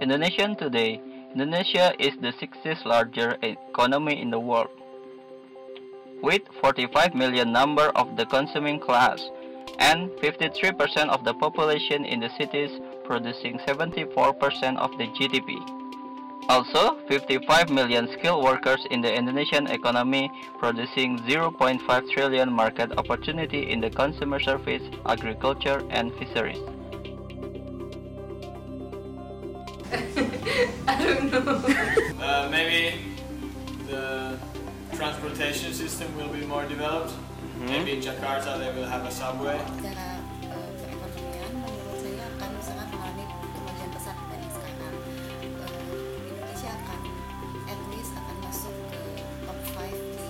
Indonesian today, Indonesia is the 60th largest economy in the world, with 45 million number of the consuming class and 53% of the population in the cities producing 74% of the GDP. Also, 55 million skilled workers in the Indonesian economy producing 0.5 trillion market opportunity in the consumer service, agriculture, and fisheries. I don't know. Maybe the transportation system will be more developed. Maybe in Jakarta they will have a subway. Secara perekonomian menurut saya akan sangat mengalami kemajuan pesat dari sekarang. Indonesia akan at least akan masuk ke top 5 di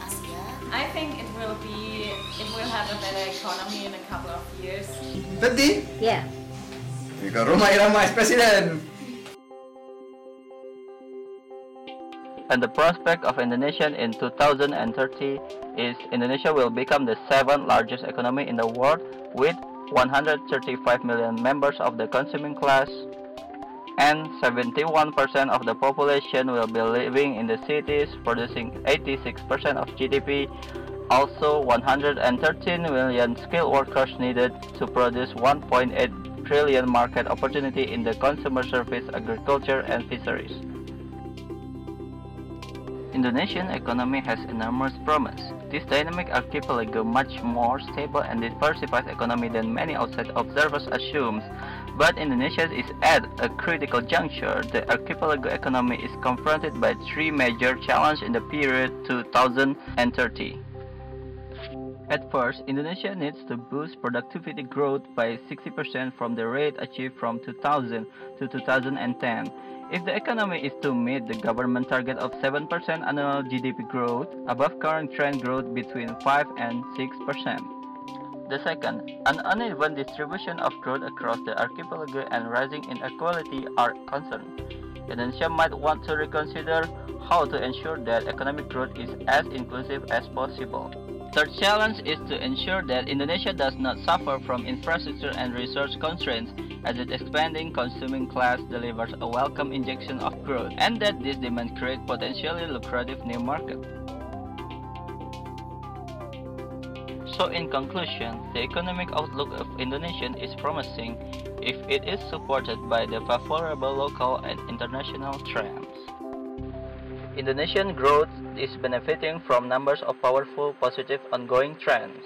Asia. I think it will have a better economy in a couple of years. Tadi? Yeah. Ikaw Roma Irama as President. And the prospect of Indonesia in 2030 is Indonesia will become the 7th largest economy in the world with 135 million members of the consuming class, and 71% of the population will be living in the cities, producing 86% of GDP. Also, 113 million skilled workers needed to produce 1.8 trillion market opportunity in the consumer service, agriculture, and fisheries. Indonesian economy has enormous promise. This dynamic archipelago much more stable and diversified economy than many outside observers assume. But Indonesia is at a critical juncture. The archipelago economy is confronted by three major challenges in the period 2030. At first, Indonesia needs to boost productivity growth by 60% from the rate achieved from 2000 to 2010. If the economy is to meet the government target of 7% annual GDP growth, above current trend growth between 5 and 6%. The second, an uneven distribution of growth across the archipelago and rising inequality are concerns. Indonesia might want to reconsider how to ensure that economic growth is as inclusive as possible. Third challenge is to ensure that Indonesia does not suffer from infrastructure and resource constraints as its expanding consuming class delivers a welcome injection of growth, and that this demand creates potentially lucrative new market. So in conclusion, the economic outlook of Indonesia is promising if it is supported by the favorable local and international trends. Indonesian growth is benefiting from numbers of powerful positive ongoing trends.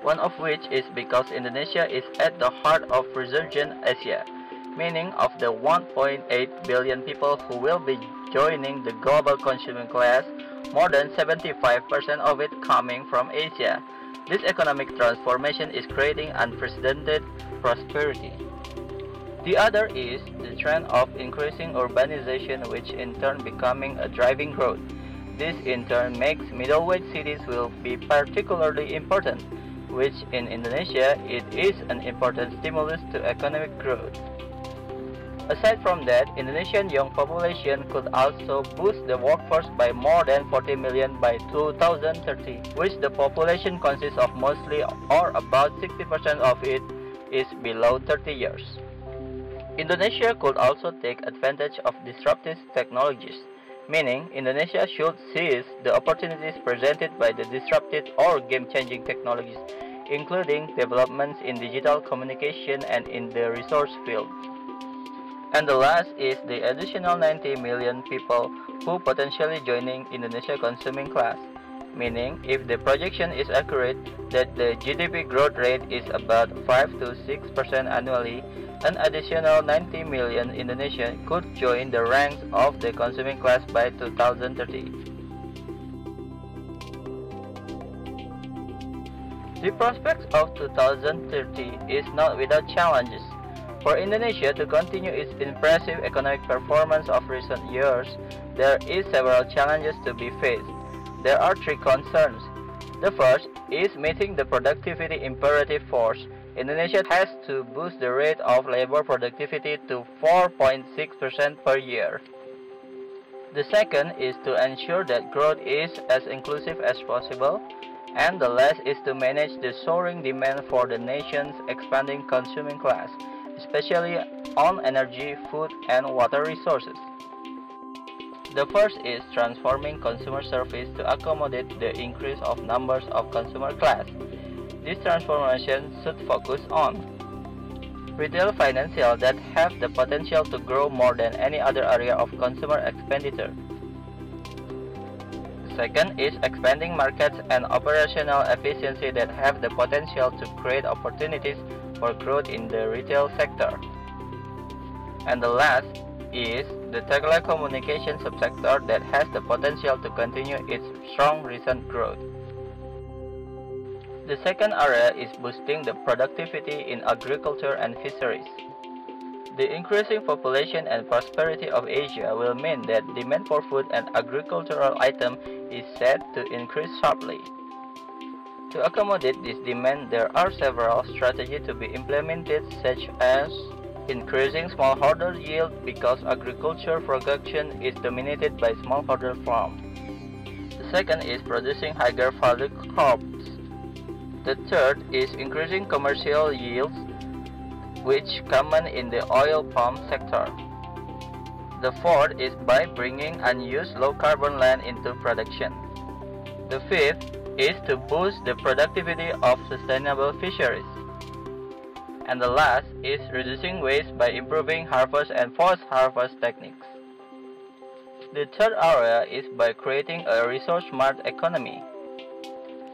One of which is because Indonesia is at the heart of resurgent Asia, meaning of the 1.8 billion people who will be joining the global consuming class, more than 75% of it coming from Asia. This economic transformation is creating unprecedented prosperity. The other is the trend of increasing urbanization, which in turn becoming a driving growth. This in turn makes middleweight cities will be particularly important, which in Indonesia it is an important stimulus to economic growth. Aside from that, Indonesian young population could also boost the workforce by more than 40 million by 2030, which the population consists of mostly or about 60% of it is below 30 years. Indonesia could also take advantage of disruptive technologies, meaning Indonesia should seize the opportunities presented by the disruptive or game-changing technologies, including developments in digital communication and in the resource field. And the last is the additional 90 million people who potentially joining Indonesia consuming class, meaning if the projection is accurate that the GDP growth rate is about 5 to 6% annually, an additional 90 million Indonesians could join the ranks of the consuming class by 2030. The prospects of 2030 is not without challenges. For Indonesia to continue its impressive economic performance of recent years, there is several challenges to be faced. There are three concerns. The first is meeting the productivity imperative force. Indonesia has to boost the rate of labor productivity to 4.6% per year. The second is to ensure that growth is as inclusive as possible, and the last is to manage the soaring demand for the nation's expanding consuming class, especially on energy, food, and water resources. The first is transforming consumer service to accommodate the increase of numbers of consumer class. This transformation should focus on retail financial that have the potential to grow more than any other area of consumer expenditure. Second is expanding markets and operational efficiency that have the potential to create opportunities for growth in the retail sector. And the last is the telecommunication subsector that has the potential to continue its strong recent growth. The second area is boosting the productivity in agriculture and fisheries. The increasing population and prosperity of Asia will mean that demand for food and agricultural items is set to increase sharply. To accommodate this demand, there are several strategies to be implemented, such as increasing smallholder yield because agriculture production is dominated by smallholder farms. The second is producing higher value crops. The third is increasing commercial yields, which common in the oil palm sector. The fourth is by bringing unused low-carbon land into production. The fifth is to boost the productivity of sustainable fisheries. And the last is reducing waste by improving harvest and post-harvest techniques. The third area is by creating a resource-smart economy.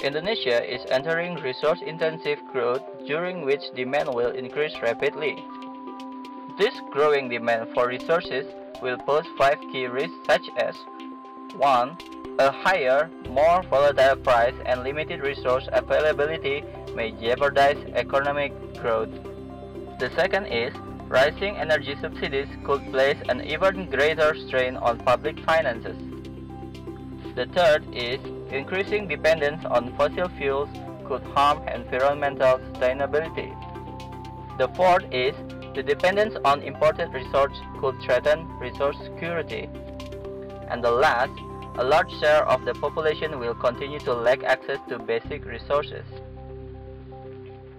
Indonesia is entering resource-intensive growth during which demand will increase rapidly. This growing demand for resources will pose 5 key risks such as 1. A higher, more volatile price and limited resource availability may jeopardize economic growth. The second is rising energy subsidies could place an even greater strain on public finances. The third is increasing dependence on fossil fuels could harm environmental sustainability. The fourth is the dependence on imported resources could threaten resource security. And the last, a large share of the population will continue to lack access to basic resources.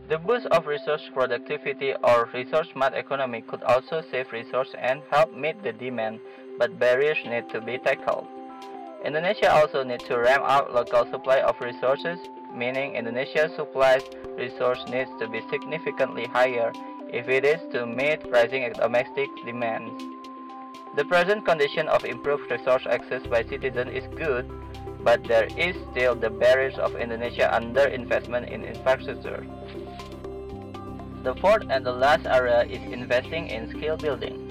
The boost of resource productivity or resource-smart economy could also save resources and help meet the demand, but barriers need to be tackled. Indonesia also needs to ramp up local supply of resources, meaning Indonesia's supply resource needs to be significantly higher if it is to meet rising domestic demands. The present condition of improved resource access by citizens is good, but there is still the barriers of Indonesia underinvestment in infrastructure. The fourth and the last area is investing in skill building.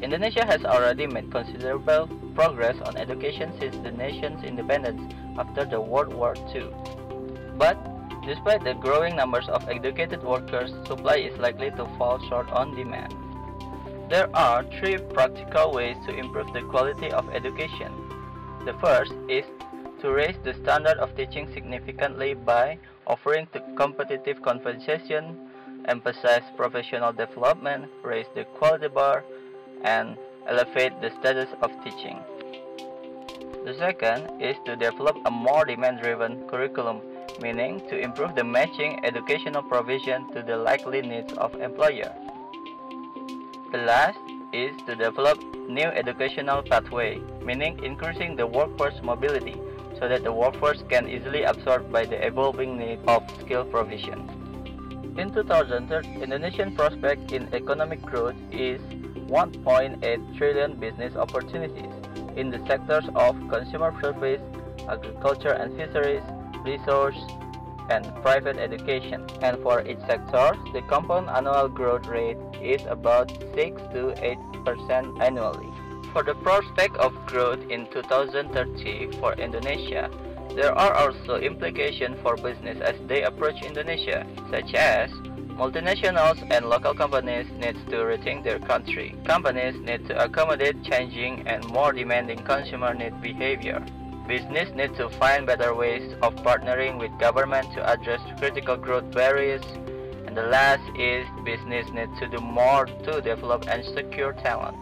Indonesia has already made considerable progress on education since the nation's independence after the World War II. But despite the growing numbers of educated workers, supply is likely to fall short on demand. There are 3 practical ways to improve the quality of education. The first is to raise the standard of teaching significantly by offering competitive compensation, emphasize professional development, raise the quality bar, and elevate the status of teaching. The second is to develop a more demand-driven curriculum, meaning to improve the matching educational provision to the likely needs of employer. The last is to develop new educational pathway, meaning increasing the workforce mobility so that the workforce can easily absorb by the evolving need of skill provision. In 2030, Indonesian prospect in economic growth is 1.8 trillion business opportunities in the sectors of consumer service, agriculture and fisheries, resource, and private education. And for each sector, the compound annual growth rate is about 6 to 8% annually. For the prospect of growth in 2030 for Indonesia, there are also implications for business as they approach Indonesia, such as multinationals and local companies need to rethink their country. Companies need to accommodate changing and more demanding consumer need behavior. Business needs to find better ways of partnering with government to address critical growth barriers. And the last is business needs to do more to develop and secure talent.